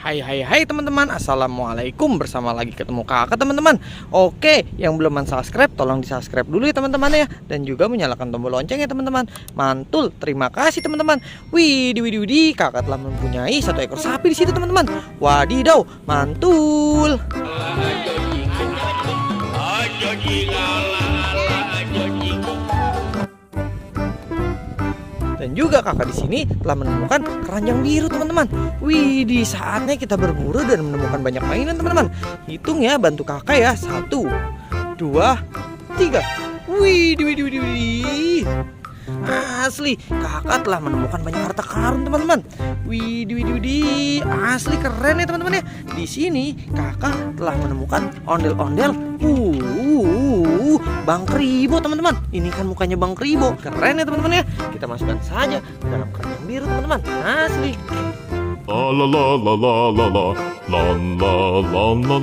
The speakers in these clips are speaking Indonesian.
Hai teman-teman, assalamualaikum. Bersama lagi ketemu kakak teman-teman. Oke, yang belum subscribe tolong di subscribe dulu ya teman-teman ya. Dan juga menyalakan tombol lonceng ya teman-teman. Mantul, terima kasih teman-teman. Widih, kakak telah mempunyai satu ekor sapi di situ teman-teman. Wadidaw, mantul. Dan juga kakak di sini telah menemukan keranjang biru teman-teman. Widih, saatnya kita berburu dan menemukan banyak mainan teman-teman. Hitung ya, bantu kakak ya. 1, 2, 3. Widih. Asli, kakak telah menemukan banyak harta karun teman-teman. Widih, asli keren ya teman-teman ya. Di sini kakak telah menemukan ondel-ondel. Bang Kribo teman-teman. Ini kan mukanya Bang Kribo. Keren ya teman-teman ya. Kita masukkan saja ke dalam keranjang biru teman-teman. Asli. La la la la la la la la la la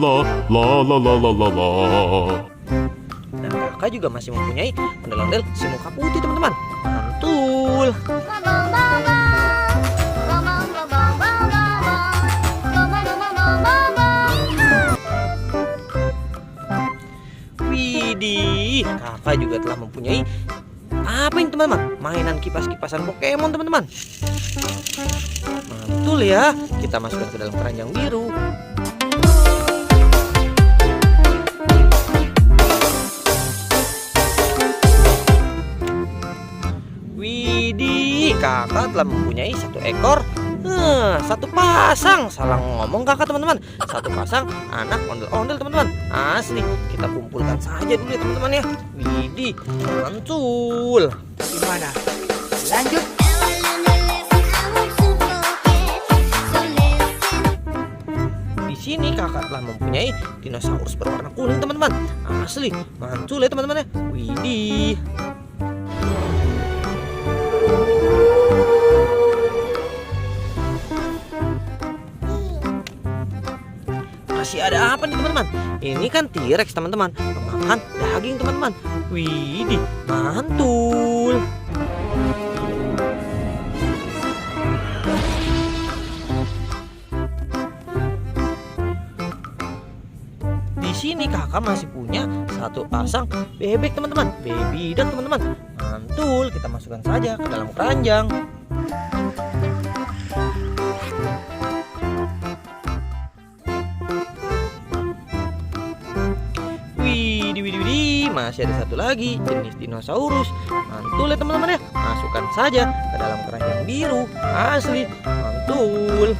la la la la la. Nah, kakak juga masih mempunyai ondel-ondel si muka putih teman-teman. Mantul. Widih, kakak juga telah mempunyai apa ini teman-teman? Mainan kipas-kipasan Pokemon teman-teman. Mantul ya. Kita masukkan ke dalam keranjang biru. Widih, kakak telah mempunyai satu ekor. Satu pasang, salah ngomong kakak teman-teman. Satu pasang anak ondel-ondel teman-teman. Asli, kita kumpulkan saja dulu ya teman-teman ya. Widih, mantul. Gimana? Lanjut. Di sini kakak telah mempunyai dinosaurus berwarna kuning teman-teman. Asli, mantul ya teman-teman ya. Widih. Masih ada apa nih teman-teman? Ini kan T-Rex teman-teman, memakan daging teman-teman. Widih, mantul. Di sini kakak masih punya satu pasang bebek teman-teman, baby duck teman-teman. Mantul, kita masukkan saja ke dalam keranjang. Widih, masih ada satu lagi jenis dinosaurus. Mantul ya teman-teman ya. Masukkan saja ke dalam keranjang biru. Asli, mantul.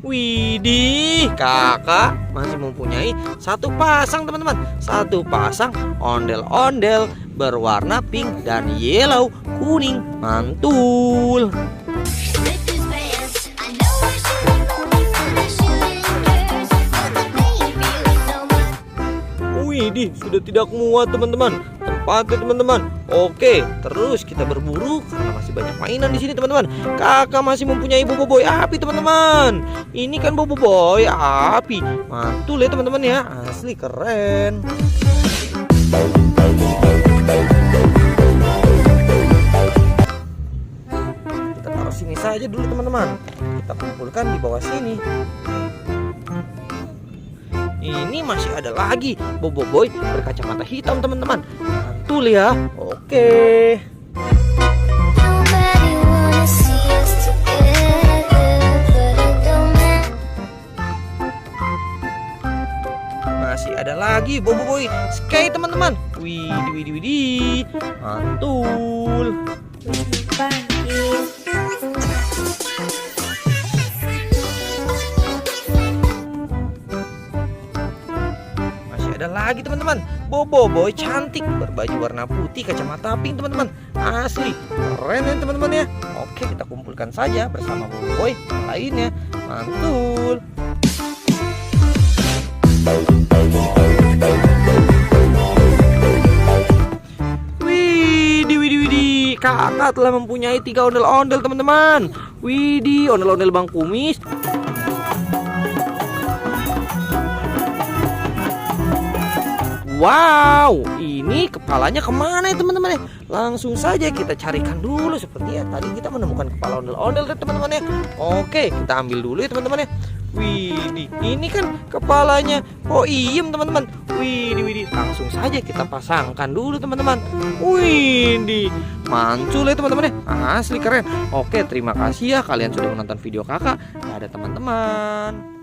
Widih, kakak masih mempunyai satu pasang teman-teman. Satu pasang ondel-ondel berwarna pink dan yellow, kuning. Mantul. Widih, sudah tidak muat teman-teman. Tempatnya teman-teman. Oke, terus kita berburu karena masih banyak mainan di sini teman-teman. Kakak masih mempunyai Boboiboy api teman-teman. Ini kan Boboiboy api. Mantul ya teman-teman ya. Asli keren. Kita taruh sini saja dulu teman-teman. Kita kumpulkan di bawah sini. Ini masih ada lagi Boboiboy berkacamata hitam teman-teman. Mantul ya. Oke. Masih ada lagi Boboiboy Sky teman-teman. Widih. Mantul. Ada lagi teman-teman, Boboiboy cantik berbaju warna putih, kacamata pink teman-teman. Asli keren ya teman-teman ya. Oke, kita kumpulkan saja bersama Boboiboy lainnya. Mantul. Widih, kakak telah mempunyai 3 ondel-ondel teman-teman. Widih, ondel-ondel Bang Kumis. Wow, ini kepalanya kemana ya teman-teman ya? langsung saja kita carikan dulu. Sepertinya tadi kita menemukan kepala ondel-ondel teman-teman ya. Oke, kita ambil dulu ya teman-teman ya. Widih, ini kan kepalanya iem teman-teman. Widih, langsung saja kita pasangkan dulu teman-teman. Widih, mantul ya teman-teman ya. Asli keren. Oke, terima kasih ya kalian sudah menonton video kakak. Dadah teman-teman.